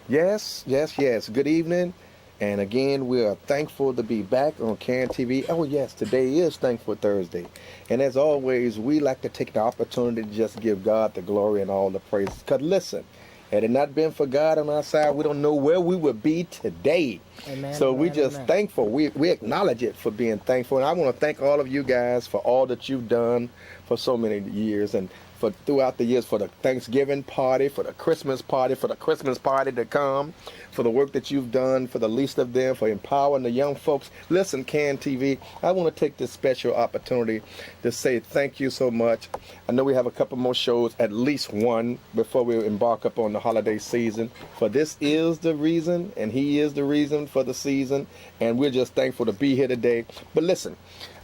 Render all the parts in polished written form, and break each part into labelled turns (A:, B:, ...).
A: Yes, yes, yes. Good evening. And again, we are thankful to be back on CAN TV. Oh, yes, today is Thankful Thursday. And as always, we like to take the opportunity to just give God the glory and all the praise. Because listen, had it not been for God on our side, we don't know where we would be today.
B: Amen,
A: So we
B: amen,
A: just
B: amen.
A: thankful. We acknowledge it for being thankful. And I want to thank all of you guys for all that you've done for so many years and for throughout the years, for the Thanksgiving party, for the Christmas party, for the Christmas party to come, for the work that you've done, for the least of them, for empowering the young folks. Listen, CAN TV, I want to take this special opportunity to say thank you so much. I know we have a couple more shows, at least one, before we embark upon the holiday season. For this is the reason, and he is the reason for the season, and we're just thankful to be here today. But listen,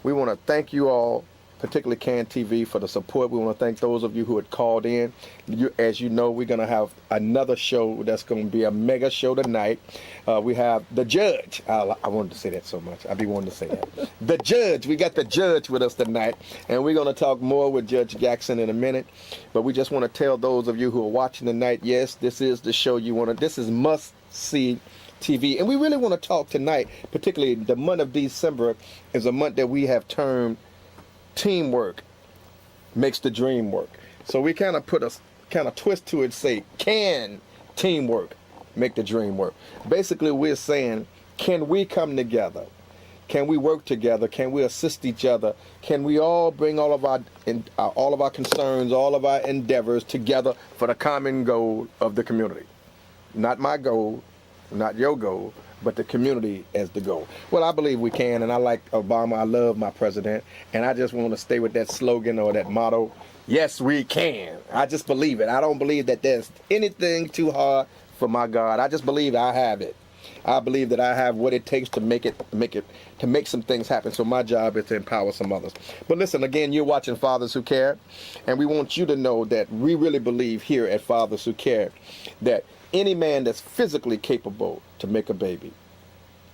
A: we want to thank you all, particularly CAN TV, for the support. We want to thank those of you who had called in. As you know, we're going to have another show that's going to be a mega show tonight. We have the judge. I wanted to say that so much. I be wanting to say that. The judge. We got the judge with us tonight, and we're going to talk more with Judge Jackson in a minute. But we just want to tell those of you who are watching tonight, yes, this is the show you want to. This is must-see TV. And we really want to talk tonight, particularly the month of December is a month that we have termed teamwork makes the dream work. So we kind of put a kind of twist to it, say, can teamwork make the dream work? Basically, we're saying, can we come together? Can we work together? Can we assist each other? Can we all bring all of our concerns, all of our endeavors together for the common goal of the community? Not my goal, not your goal, but the community as the goal. Well, I believe we can, and I like Obama. I love my president, and I just want to stay with that slogan or that motto, yes, we can. I just believe it. I don't believe that there's anything too hard for my God. I just believe I have it. I believe that I have what it takes to make some things happen. So my job is to empower some others. But listen, again, you're watching Fathers Who Care, and we want you to know that we really believe here at Fathers Who Care that any man that's physically capable to make a baby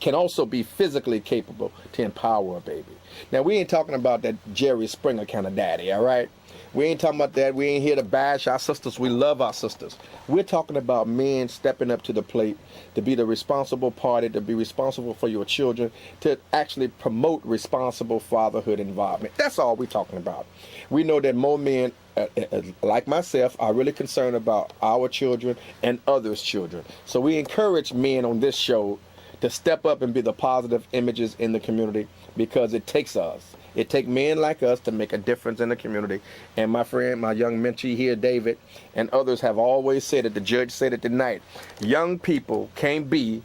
A: can also be physically capable to empower a baby. Now, we ain't talking about that Jerry Springer kind of daddy, all right? We ain't talking about that. We ain't here to bash our sisters. We love our sisters. We're talking about men stepping up to the plate to be the responsible party, to be responsible for your children, to actually promote responsible fatherhood involvement. That's all we're talking about. We know that more men, like myself, are really concerned about our children and others' children. So we encourage men on this show to step up and be the positive images in the community, because it takes us. It takes men like us to make a difference in the community. And my friend, my young mentee here, David, and others have always said it. The judge said it tonight. Young people can't be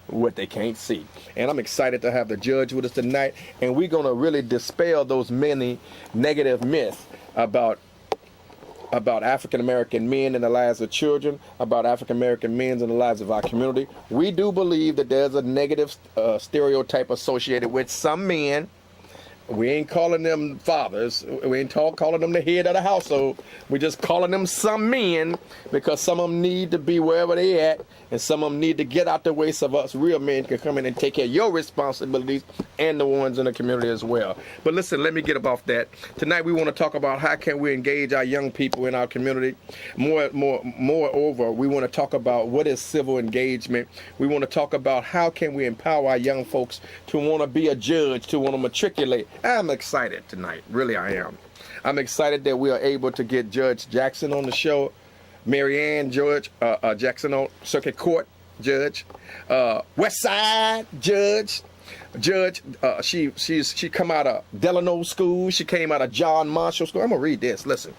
A: what they can't see. And I'm excited to have the judge with us tonight. And we're going to really dispel those many negative myths about African-American men in the lives of children, about African-American men in the lives of our community. We do believe that there's a negative stereotype associated with some men. We ain't calling them fathers. We ain't calling them the head of the household. We're just calling them some men, because some of them need to be wherever they at, and some of them need to get out the way so us real men can come in and take care of your responsibilities and the ones in the community as well. But listen, let me get up off that. Tonight we want to talk about how can we engage our young people in our community. Moreover, we want to talk about what is civil engagement. We want to talk about how can we empower our young folks to want to be a judge, to want to matriculate. I'm excited tonight. Really, I am. I'm excited that we are able to get Judge Jackson on the show. Marianne Jackson on Circuit Court Judge. West Side Judge. She come out of Delano School. She came out of John Marshall School. I'm going to read this. Listen.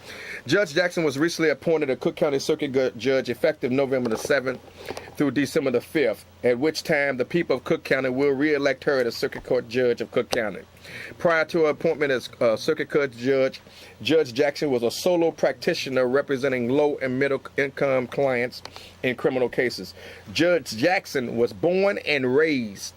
A: Judge Jackson was recently appointed a Cook County Circuit Judge effective November the 7th through December the 5th, at which time the people of Cook County will re-elect her as Circuit Court Judge of Cook County. Prior to her appointment as Circuit Court Judge, Judge Jackson was a solo practitioner representing low and middle income clients in criminal cases. Judge Jackson was born and raised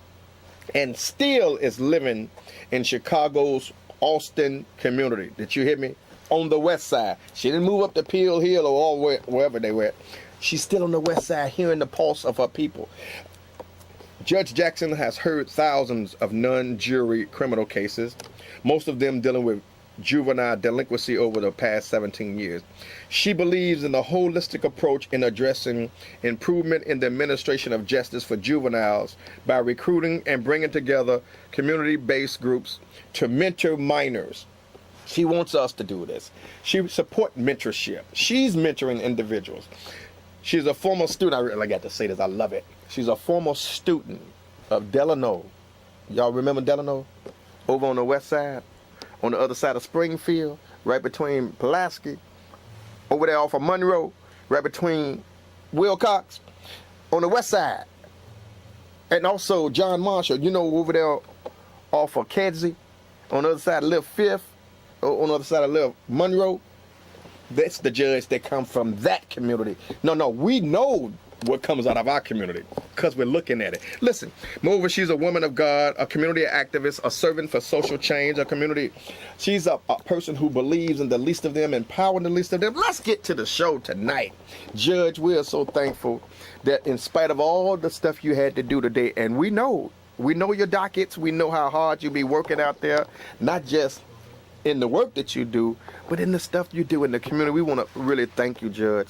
A: and still is living in Chicago's Austin community. Did you hear me? On the west side. She didn't move up to Peel Hill or all wherever they were. She's still on the west side, hearing the pulse of her people. Judge Jackson has heard thousands of non-jury criminal cases, most of them dealing with juvenile delinquency over the past 17 years. She believes in the holistic approach in addressing improvement in the administration of justice for juveniles by recruiting and bringing together community-based groups to mentor minors. She wants us to do this. She supports mentorship. She's mentoring individuals. She's a former student. I really got to say this. I love it. She's a former student of Delano. Y'all remember Delano? Over on the west side, on the other side of Springfield, right between Pulaski, over there off of Monroe, right between Wilcox, on the west side. And also John Marshall, you know, over there off of Kedzie, on the other side of Little Fifth, on the other side of Little Monroe. That's the judge that come from that community. No, we know what comes out of our community because we're looking at it. Listen, moreover, she's a woman of God, a community activist, a servant for social change, a community. She's a person who believes in the least of them, empowering the least of them. Let's get to the show tonight. Judge, we are so thankful that in spite of all the stuff you had to do today, and we know your dockets, we know how hard you be working out there, not just in the work that you do, but in the stuff you do in the community. We want to really thank you, Judge,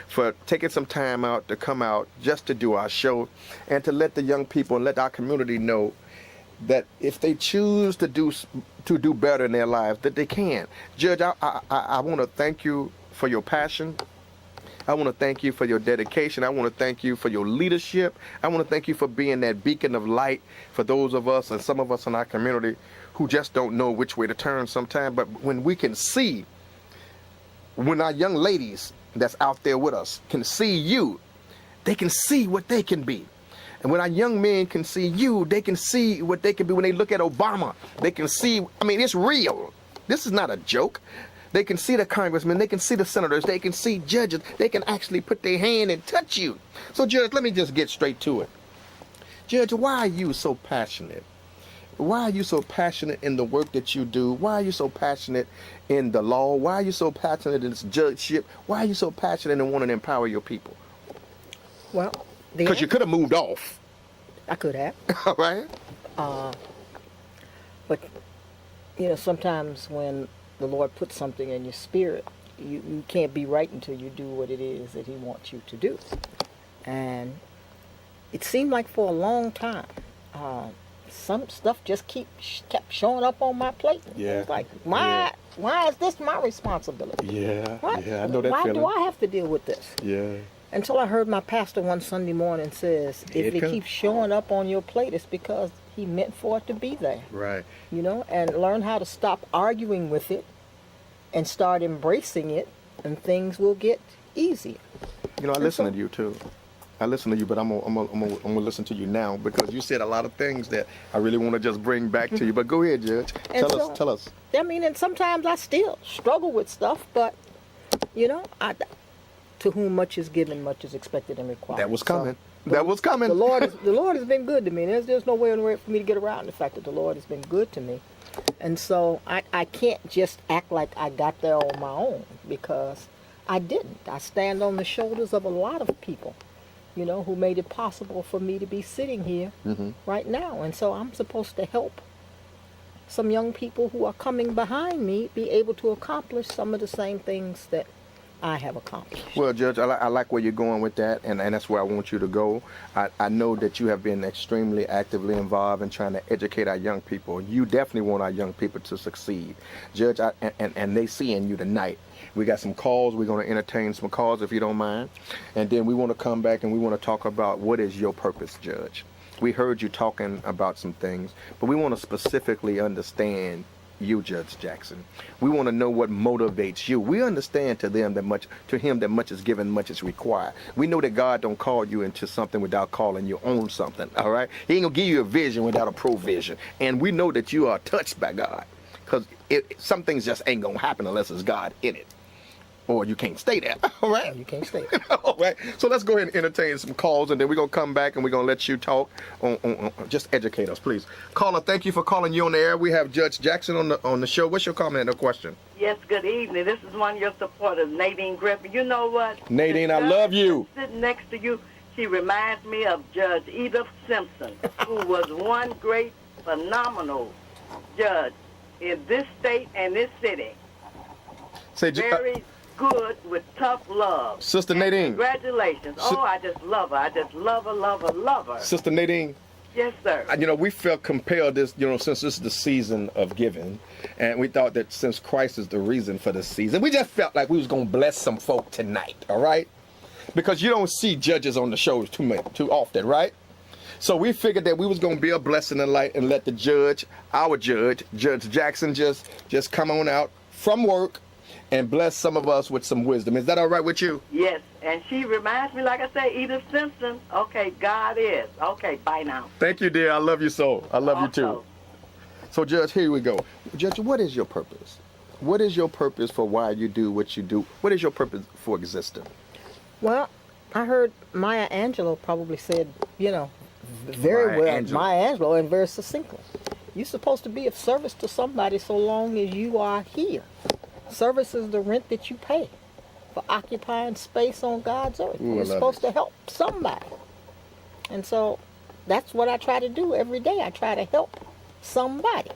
A: for taking some time out to come out just to do our show and to let the young people and let our community know that if they choose to do better in their lives, that they can. Judge, I want to thank you for your passion. I want to thank you for your dedication. I want to thank you for your leadership. I want to thank you for being that beacon of light for those of us and some of us in our community who just don't know which way to turn sometimes. But when we can see, when our young ladies that's out there with us can see you, they can see what they can be. And when our young men can see you, they can see what they can be. When they look at Obama, they can see, I mean, it's real. This is not a joke. They can see the congressmen, they can see the senators, they can see judges, they can actually put their hand and touch you. So, Judge, let me just get straight to it. Judge, why are you so passionate? Why are you so passionate in the work that you do? Why are you so passionate in the law? Why are you so passionate in this judgeship? Why are you so passionate in wanting to empower your people?
B: Well,
A: because you could have moved off.
B: I could have.
A: All right.
B: But, you know, sometimes when the Lord puts something in your spirit, you can't be right until you do what it is that he wants you to do. And it seemed like for a long time, some stuff just kept showing up on my plate.
A: Yeah.
B: It's like, why is this my responsibility?
A: Yeah.
B: What?
A: Yeah, I know that
B: why
A: feeling.
B: do I have to deal with this?
A: Yeah.
B: Until I heard my pastor one Sunday morning says, if it keeps showing up on your plate, it's because he meant for it to be there.
A: Right.
B: You know, and learn how to stop arguing with it and start embracing it, and things will get easier.
A: You know, I listen to you too. I listen to you, but I'm gonna listen to you now because you said a lot of things that I really want to just bring back to you. But go ahead, Judge. Tell us.
B: I mean, and sometimes I still struggle with stuff, but you know, to whom much is given, much is expected and required.
A: That was coming.
B: So,
A: that was coming.
B: The Lord has been good to me. There's no way for me to get around the fact that the Lord has been good to me. And so I can't just act like I got there on my own, because I didn't. I stand on the shoulders of a lot of people, you know, who made it possible for me to be sitting here right now. And so I'm supposed to help some young people who are coming behind me be able to accomplish some of the same things that I have accomplished.
A: Well, Judge, I like where you're going with that, and that's where I want you to go. I know that you have been extremely actively involved in trying to educate our young people. You definitely want our young people to succeed. Judge, and they see in you tonight. We got some calls. We're going to entertain some calls, if you don't mind. And then we want to come back and we want to talk about what is your purpose, Judge. We heard you talking about some things, but we want to specifically understand you, Judge Jackson. We want to know what motivates you. We understand to him that much is given, much is required. We know that God don't call you into something without calling you on something, all right? He ain't gonna give you a vision without a provision. And we know that you are touched by God, because some things just ain't gonna happen unless it's God in it. Or you can't stay there, all right?
B: You can't stay.
A: All right. So let's go ahead and entertain some calls, and then we're going to come back and we're going to let you talk. Just educate us, please. Caller, thank you for calling. You on the air. We have Judge Jackson on the show. What's your comment or question?
C: Yes, good evening. This is one of your supporters, Nadine Griffin. You know what?
A: Nadine, I love you.
C: Sitting next to you, she reminds me of Judge Edith Simpson, who was one great, phenomenal judge in this state and this city.
A: Say,
C: Very good with tough love.
A: Sister
C: And
A: Nadine.
C: congratulations. Oh, I just love her. I just love her, love her, love her.
A: Sister Nadine.
C: Yes, sir.
A: We felt compelled this, since this is the season of giving, and we thought that since Christ is the reason for the season, we just felt like we was going to bless some folk tonight, all right? Because you don't see judges on the shows too often, right? So we figured that we was going to be a blessing and light and let the judge, our judge, Judge Jackson, just come on out from work and bless some of us with some wisdom. Is that all right with you?
C: Yes, and she reminds me, like I say, Edith Simpson. Okay, God is. Okay, bye now.
A: Thank you, dear. I love you so. I love you too.
C: Also.
A: So, Judge, here we go. Judge, what is your purpose? What is your purpose for why you do what you do? What is your purpose for existing?
B: Well, I heard Maya Angelou probably said, very
A: Maya
B: well,
A: Angelou.
B: Maya Angelou, and very succinctly. You're supposed to be of service to somebody so long as you are here. Service is the rent that you pay for occupying space on God's earth.
A: Ooh, I
B: You're
A: love
B: supposed
A: it.
B: to help somebody. And so that's what I try to do every day. I try to help somebody.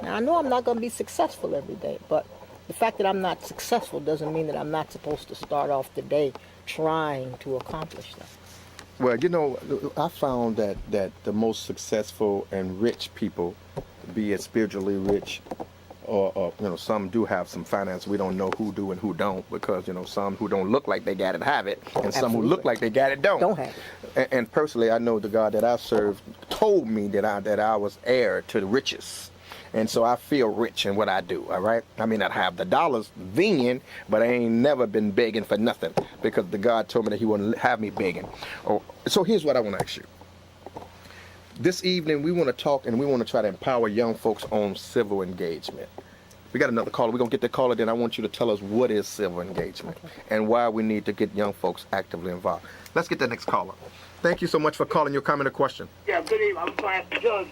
B: Now, I know I'm not going to be successful every day, but the fact that I'm not successful doesn't mean that I'm not supposed to start off the day trying to accomplish that.
A: Well, I found that the most successful and rich people, be it spiritually rich, or some do have some finance. We don't know who do and who don't, because some who don't look like they got it have it, and some who look like they got it don't
B: have
A: it. And personally, I know the God that I serve told me that I was heir to the riches. And so I feel rich in what I do, all right? I mean, I have the dollars then, but I ain't never been begging for nothing, because the God told me that he wouldn't have me begging. So here's what I want to ask you. This evening, we want to talk and we want to try to empower young folks on civil engagement. We got another caller. We're going to get the caller, then I want you to tell us what is civil engagement and why we need to get young folks actively involved. Let's get the next caller. Thank you so much for calling. Your comment or question?
D: Yeah, good evening. I'm trying to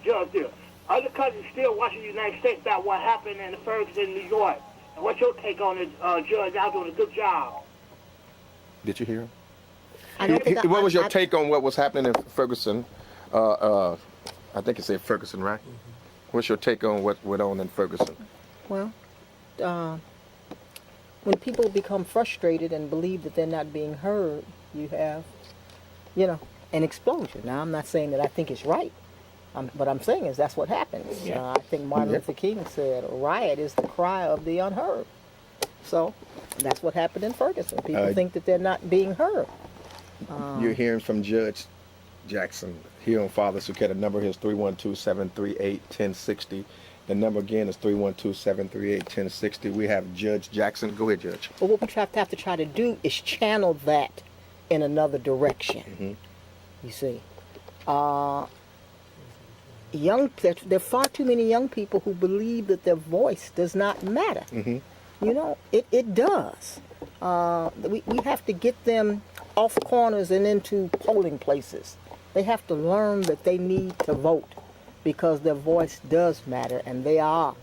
D: Judge here. Other countries still watching the United States about what happened in Ferguson, New York. And what's your take on it, Judge? Y'all doing a good job.
A: Did you hear him?
B: What
A: was your take on what was happening in Ferguson? I think it said Ferguson, right? Mm-hmm. What's your take on what went on in Ferguson?
B: Well, when people become frustrated and believe that they're not being heard, you have, an explosion. Now, I'm not saying that I think it's right. What I'm saying is that's what happens.
A: Yeah.
B: I think Martin Luther King said, a riot is the cry of the unheard. So that's what happened in Ferguson. People think that they're not being heard.
A: You're hearing from Judge Jackson here on Father's Souquet. The number here is 312-738-1060. The number again is 312-738-1060. We have Judge Jackson. Go ahead, Judge.
B: But what we have to try to do is channel that in another direction.
A: Mm-hmm.
B: You see. There are far too many young people who believe that their voice does not matter.
A: Mm-hmm.
B: It does. We have to get them off corners and into polling places. They have to learn that they need to vote because their voice does matter, and they are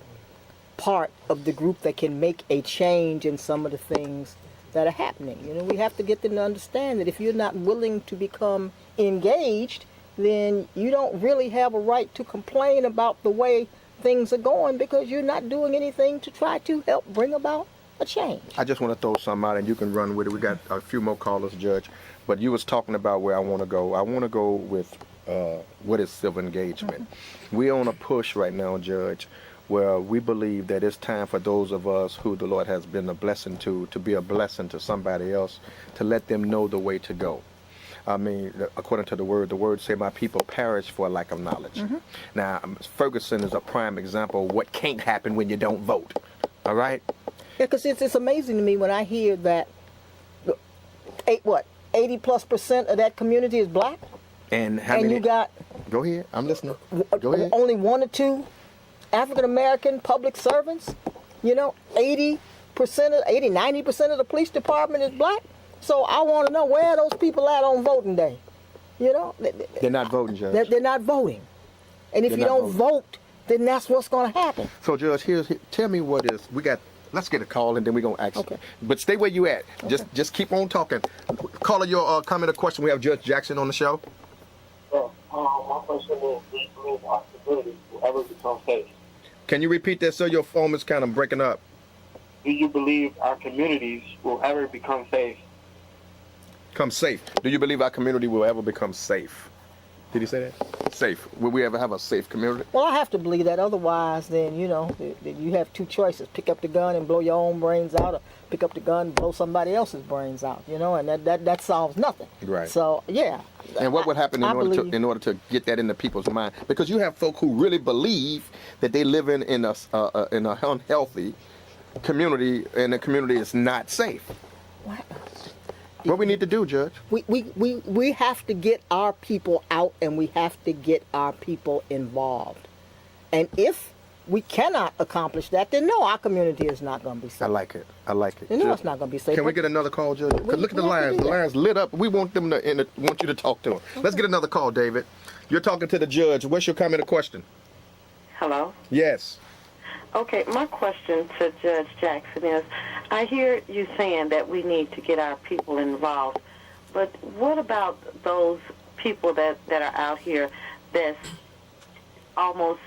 B: part of the group that can make a change in some of the things that are happening. We have to get them to understand that if you're not willing to become engaged, then you don't really have a right to complain about the way things are going, because you're not doing anything to try to help bring about a change.
A: I just want to throw something out and you can run with it. We got a few more callers, Judge. But you was talking about where I want to go. I want to go with what is civil engagement. Mm-hmm. We're on a push right now, Judge, where we believe that it's time for those of us who the Lord has been a blessing to be a blessing to somebody else, to let them know the way to go. I mean, according to the word say my people perish for a lack of knowledge. Mm-hmm. Now, Ferguson is a prime example of what can't happen when you don't vote. All right?
B: Yeah, because it's amazing to me when I hear that 80+% of that community is black.
A: And how many?
B: You got.
A: Go ahead. I'm listening. Go ahead.
B: Only 1 or 2 African American public servants. 90% of the police department is black. So I want to know, where are those people at on voting day?
A: They're not voting, Judge.
B: They're not voting. And if you don't vote, then that's what's going to happen.
A: So, Judge, tell me what is. Let's get a call and then we're going to ask.
B: Okay.
A: But stay where you at. Okay. Just keep on talking. Caller, your comment or question. We have Judge Jackson on the show.
D: My question is, do you believe possibility will ever become faith?
A: Can you repeat that, sir? Your phone is kind of breaking up.
E: Do you believe our communities will ever become safe?
A: Come safe. Do you believe our community will ever become safe? Did he say that? Safe. Will we ever have a safe community?
B: Well, I have to believe that. Otherwise, then, you know, you have two choices. Pick up the gun and blow your own brains out, or pick up the gun and blow somebody else's brains out, you know, and that solves nothing.
A: Right.
B: So, yeah.
A: And what would happen in order to get that into people's mind? Because you have folk who really believe that they live in a unhealthy community, and the community is not safe. What we need to do, Judge?
B: We have to get our people out, and we have to get our people involved. And if we cannot accomplish that, then no, our community is not going to be safe.
A: I like it. I like it.
B: You know, it's not going to be safe.
A: Can we get another call, Judge? Because look at the lines. The lines lit up. We want them to want you to talk to them. Okay. Let's get another call, David. You're talking to the judge. What's your comment or question?
C: Hello?
A: Yes.
C: Okay, my question to Judge Jackson is, I hear you saying that we need to get our people involved, but what about those people that are out here that almost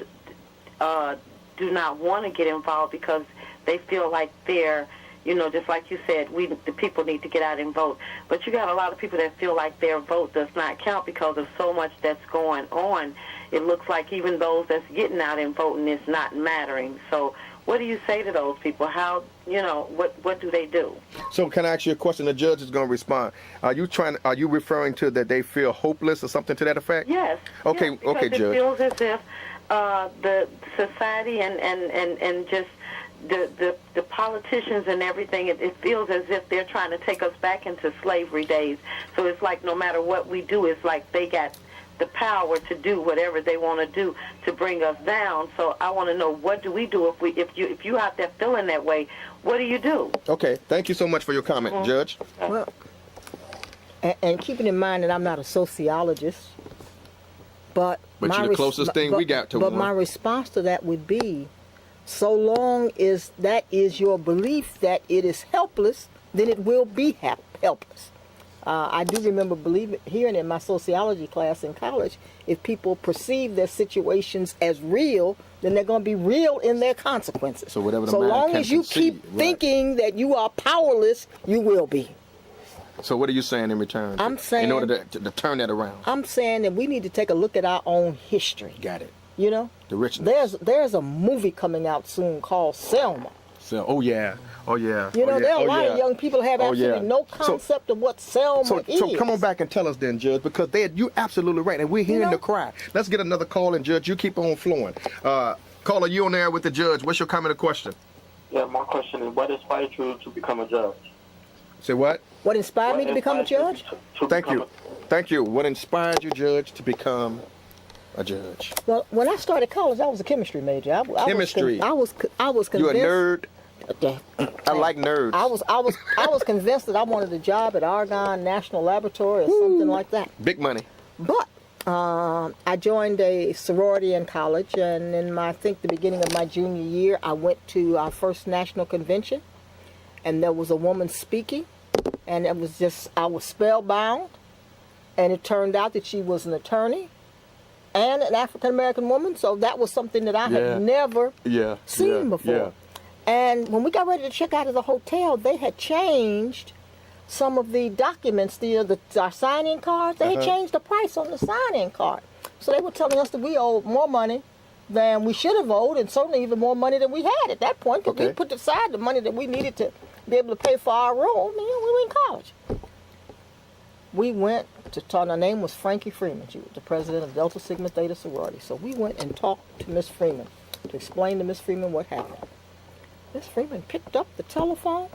C: do not want to get involved because they feel like they're, you know, just like you said, the people need to get out and vote. But you got a lot of people that feel like their vote does not count because of so much that's going on. It looks like even those that's getting out and voting is not mattering. So what do you say to those people? How, you know, what do they do?
A: So can I ask you a question? The judge is going to respond. Are you referring to that they feel hopeless or something to that effect?
C: Yes.
A: Okay,
C: yes,
A: okay,
C: Judge. It feels as if the society and just the politicians and everything, it feels as if they're trying to take us back into slavery days. So it's like no matter what we do, it's like they got the power to do whatever they want to do to bring us down. So I want to know, what do we do if you out there feeling that way? What do you do?
A: Okay, thank you so much for your comment, Judge.
B: Well, and keeping in mind that I'm not a sociologist, but
A: you're the closest thing we got to
B: But
A: one.
B: my response to that would be, so long as that is your belief that it is helpless, then it will be helpless. I do remember hearing in my sociology class in college, if people perceive their situations as real, then they're going to be real in their consequences.
A: So whatever the
B: so
A: mind
B: long
A: can
B: as you
A: conceive,
B: keep thinking that you are powerless, you will be.
A: So what are you saying in return?
B: I'm saying,
A: in order to turn that around.
B: I'm saying that we need to take a look at our own history.
A: Got it.
B: You know,
A: the richness.
B: There's a movie coming out soon called Selma.
A: Oh yeah.
B: You know, there are a lot of young people who have absolutely no concept of what Selma is.
A: So come on back and tell us then, Judge, because you're absolutely right, and we're hearing the cry. Let's get another call, and Judge, you keep on flowing. Caller, you on there with the judge. What's your comment or question?
E: Yeah, my question is, what inspired you to become a judge?
A: Say what?
B: What inspired me to become a judge?
A: Thank you. What inspired you, Judge, to become a judge?
B: Well, when I started college, I was a chemistry major.
A: Chemistry.
B: I was convinced.
A: You a nerd? I like nerds.
B: I was convinced that I wanted a job at Argonne National Laboratory or something like that.
A: Big money.
B: But I joined a sorority in college, and in I think the beginning of my junior year, I went to our first national convention, and there was a woman speaking, and it was I was spellbound, and it turned out that she was an attorney and an African American woman, so that was something that I had never seen before. Yeah. And when we got ready to check out of the hotel, they had changed some of the documents, our sign-in cards. They had changed the price on the sign-in card. So they were telling us that we owed more money than we should have owed, and certainly even more money than we had at that point, because we put aside the money that we needed to be able to pay for our room. We were in college. We went to talk. Her name was Frankie Freeman. She was the president of Delta Sigma Theta sorority. So we went and talked to Miss Freeman to explain to Miss Freeman what happened. Miss Freeman picked up the telephone,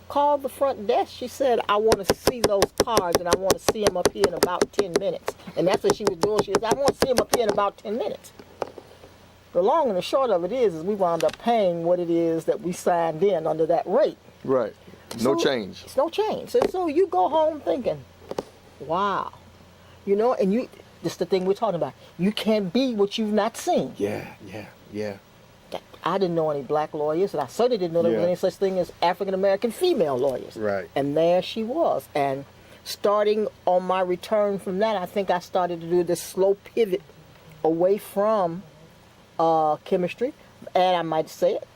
B: called the front desk. She said, I want to see those cards, and I want to see them up here in about 10 minutes. And that's what she was doing. She said, I want to see them up here in about 10 minutes. The long and the short of it is we wound up paying what it is that we signed in under that rate.
A: Right. No change.
B: It's no change. So you go home thinking, wow. You know, and this is the thing we're talking about. You can't be what you've not seen.
A: Yeah.
B: I didn't know any black lawyers, and I certainly didn't know there was any such thing as African-American female lawyers.
A: Right.
B: And there she was. And starting on my return from that, I think I started to do this slow pivot away from chemistry. And I might say it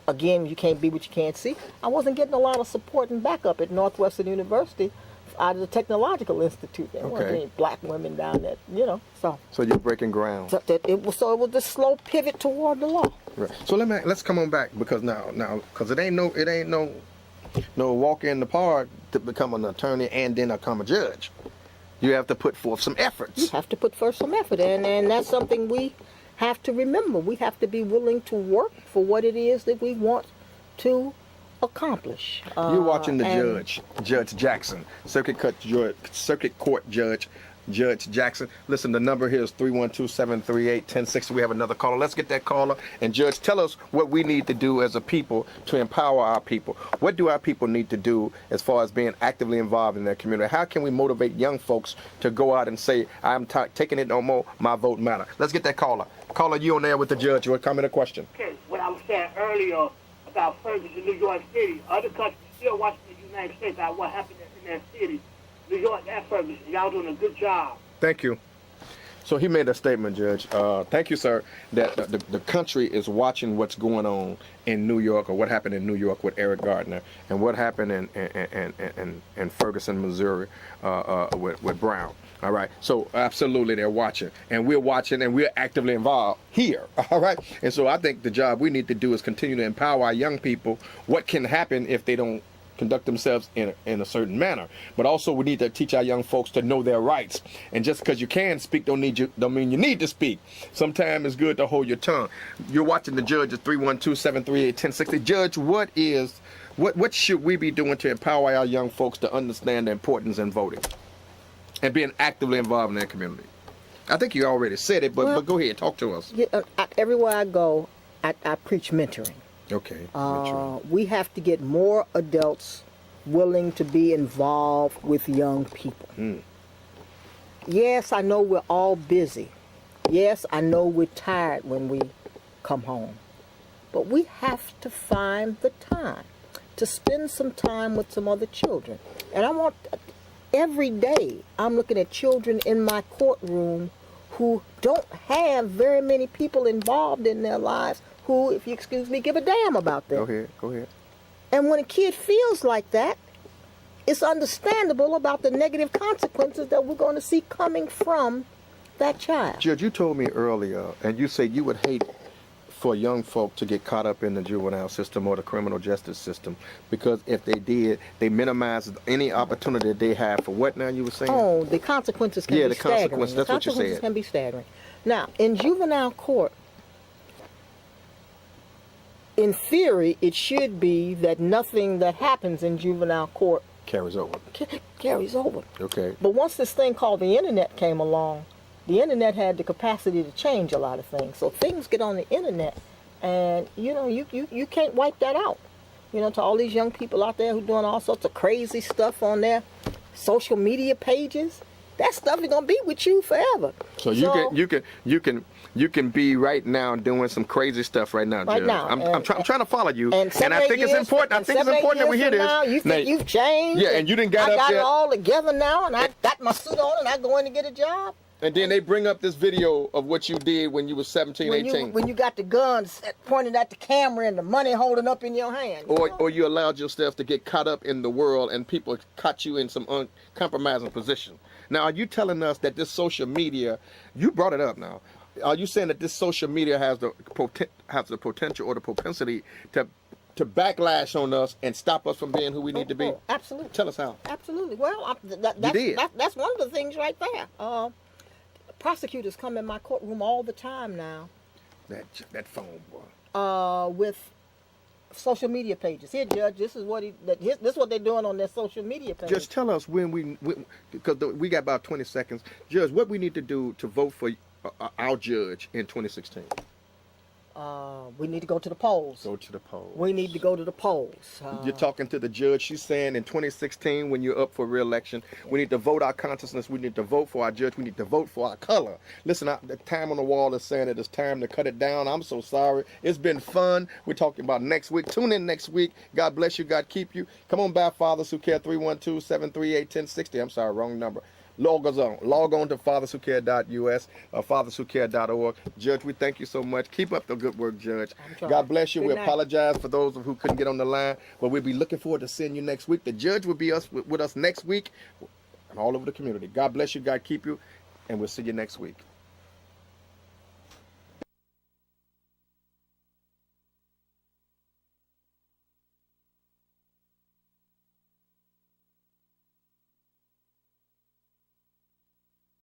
B: again, you can't be what you can't see. I wasn't getting a lot of support and backup at Northwestern University out of the Technological Institute. There weren't any black women down there, you know. So
A: you're breaking ground.
B: So it was this slow pivot toward the law.
A: Right. So let's come on back, because because it ain't no walk in the park to become an attorney and then become a judge. You have to put forth some efforts.
B: You have to put forth some effort, and that's something we have to remember. We have to be willing to work for what it is that we want to accomplish.
A: You're watching the Judge Jackson, Circuit Court Judge Jackson. Listen, the number here is 312-738-1060. We have another caller. Let's get that caller. And Judge, tell us what we need to do as a people to empower our people. What do our people need to do as far as being actively involved in their community? How can we motivate young folks to go out and say, I'm taking it no more, my vote matter? Let's get that caller. Caller, you on there with the judge. Your comment or question?
D: Okay, what I was saying earlier about Ferguson, New York City, other countries still watching the United States about what happened in that city. New York and Ferguson, y'all doing a good job.
A: Thank you. So he made a statement, Judge. Thank you, sir, that the country is watching what's going on in New York, or what happened in New York with Eric Gardner, and what happened in Ferguson, Missouri, with Brown. All right. So absolutely, they're watching, and we're watching, and we're actively involved here. All right. And so I think the job we need to do is continue to empower our young people. What can happen if they don't conduct themselves in a certain manner? But also, we need to teach our young folks to know their rights. And just because you can speak don't mean you need to speak. Sometimes it's good to hold your tongue. You're watching the Judge at 312-738-1060. Judge, what should we be doing to empower our young folks to understand the importance in voting and being actively involved in their community? I think you already said it, but go ahead, talk to us.
B: Yeah, everywhere I go, I preach mentoring.
A: Okay.
B: We have to get more adults willing to be involved with young people. Yes, I know we're all busy. Yes, I know we're tired when we come home. But we have to find the time to spend some time with some other children. And every day, I'm looking at children in my courtroom who don't have very many people involved in their lives who, if you excuse me, give a damn about them.
A: Go ahead.
B: And when a kid feels like that, it's understandable about the negative consequences that we're going to see coming from that child.
A: Judge, you told me earlier, and you said you would hate for young folk to get caught up in the juvenile system or the criminal justice system, because if they did, they minimize any opportunity they have for what now you were saying?
B: Oh, the consequences can be staggering.
A: Consequences, that's what you said.
B: Consequences can be staggering. Now, in juvenile court, in theory, it should be that nothing that happens in juvenile court
A: carries over.
B: Carries over.
A: Okay.
B: But once this thing called the internet came along, the internet had the capacity to change a lot of things. So things get on the internet, and you can't wipe that out. To all these young people out there who doing all sorts of crazy stuff on their social media pages, that stuff is gonna be with you forever.
A: So you can be right now doing some crazy stuff right now, Judge. I'm trying to follow you, and I think it's important. I think it's important that we hear this.
B: Now, you think you've changed?
A: Yeah, and you didn't got
B: I
A: up
B: got
A: there.
B: it all together now, and I got my suit on, and I go in to get a job.
A: And then they bring up this video of what you did when you were 17, 18.
B: When you got the guns pointed at the camera and the money holding up in your hand.
A: Or you allowed yourself to get caught up in the world and people caught you in some uncompromising position. Now, are you telling us that this social media, you brought it up now, are you saying that this social media has the potential or the propensity to backlash on us and stop us from being who we need to be?
B: Absolutely.
A: Tell us how.
B: Absolutely. Well, that's one of the things right there. Prosecutors come in my courtroom all the time now.
A: That phone boy.
B: With social media pages. Here, Judge, this is what this is what they're doing on their social media pages.
A: Just tell us because we got about 20 seconds. Judge, what we need to do to vote for our judge in 2016.
B: We need to go to the polls.
A: Go to the polls.
B: We need to go to the polls.
A: You're talking to the judge. She's saying in 2016, when you're up for re-election, we need to vote our consciousness. We need to vote for our judge. We need to vote for our color. Listen, the time on the wall is saying that it's time to cut it down. I'm so sorry. It's been fun. We're talking about next week. Tune in next week. God bless you. God keep you. Come on back, Fathers Who Care, 312-738-1060. I'm sorry, wrong number. Log on to fatherswhocare.us or fatherswhocare.org. Judge, we thank you so much. Keep up the good work, Judge. God bless you.
B: Good
A: We
B: night.
A: apologize for those who couldn't get on the line, but we'll be looking forward to seeing you next week. The Judge will be with us next week and all over the community. God bless you. God keep you, and we'll see you next week.